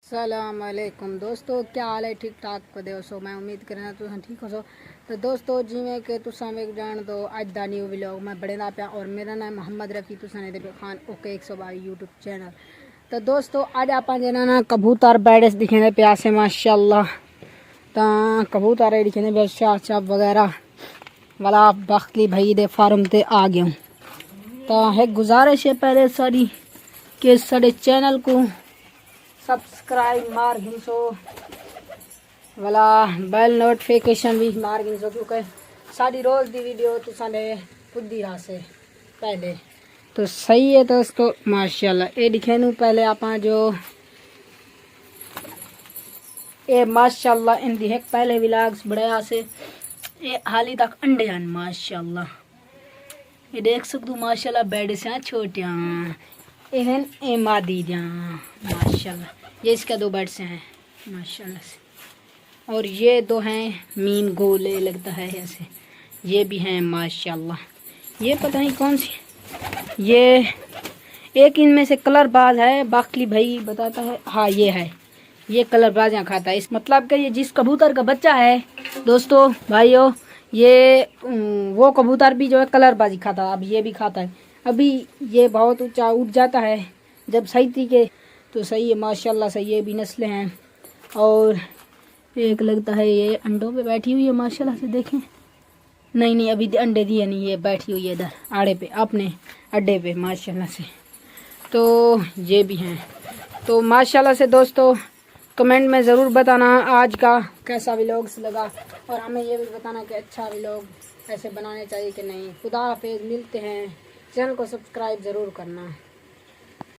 सलाम अलैकुम दोस्तों, क्या हाल है? ठीक ठाक पदे सो मैं उम्मीद करना तुम ठीक हो सो। तो दोस्तों जिमें कि तुम एक जान दो अज दा न्यू व्लॉग मैं बड़े ना पाया और मेरा नाम मोहम्मद रफ़ी तुसाने दे खान ओके 122 यूट्यूब चैनल। तो दोस्तों अज आप ना कबूतर बैडे दिखे प्यासे माशाअल्लाह। तो कबूतर दिखे पे शाह वगैरह वाला बखली भाई दे फार्म ते आ गया। तो है गुजारिश है पहले सारी कि सारे चैनल को सब्सक्राइब मार गिनसो वाला बेल नोटिफिकेशन भी मार गिनसो क्योंकि सारी रोज़ दी वीडियो तुसाने पुद्दी रहा से पहले तो सही है दोस्तों माशाल्लाह। ये दिखे नू पहले आप जो ये माशाल्लाह इन दिखे पहले व्लॉग्स बढ़ाया से ये हाली तक अंडे हैं माशाल्लाह। ये देख सकते हो माशाल्लाह बेड से छोटिया एहन ए मादी जा माशाल्लाह। ये इसका 2 बेड से हैं माशाल्लाह से और ये 2 हैं मीन गोले लगता है ऐसे, ये भी हैं माशाल्लाह। ये पता नहीं कौन सी, ये एक इनमें से कलर बाज है बाकली भाई बताता है। हाँ ये है, ये कलर बाज यहाँ खाता है। इस मतलब कि ये जिस कबूतर का बच्चा है दोस्तों भाइयों, ये वो कबूतर भी जो है कलर बाजी खाता है। अब ये भी खाता है। अभी ये बहुत ऊंचा उठ जाता है जब सही तरीके तो सही है माशाल्लाह से। ये भी नस्लें हैं और एक लगता है ये अंडों पे बैठी हुई है माशाल्लाह से। देखें नहीं अभी अंडे दिए नहीं, ये बैठी हुई है इधर आड़े पे अपने अड्डे पे माशाल्लाह से। तो ये भी हैं। तो माशाल्लाह से दोस्तों कमेंट में ज़रूर बताना आज का कैसा व्लॉग्स लगा और हमें ये भी बताना कि अच्छा व्लॉग ऐसे बनाने चाहिए कि नहीं। खुदा हाफिज़, मिलते हैं। चैनल को सब्सक्राइब ज़रूर करना।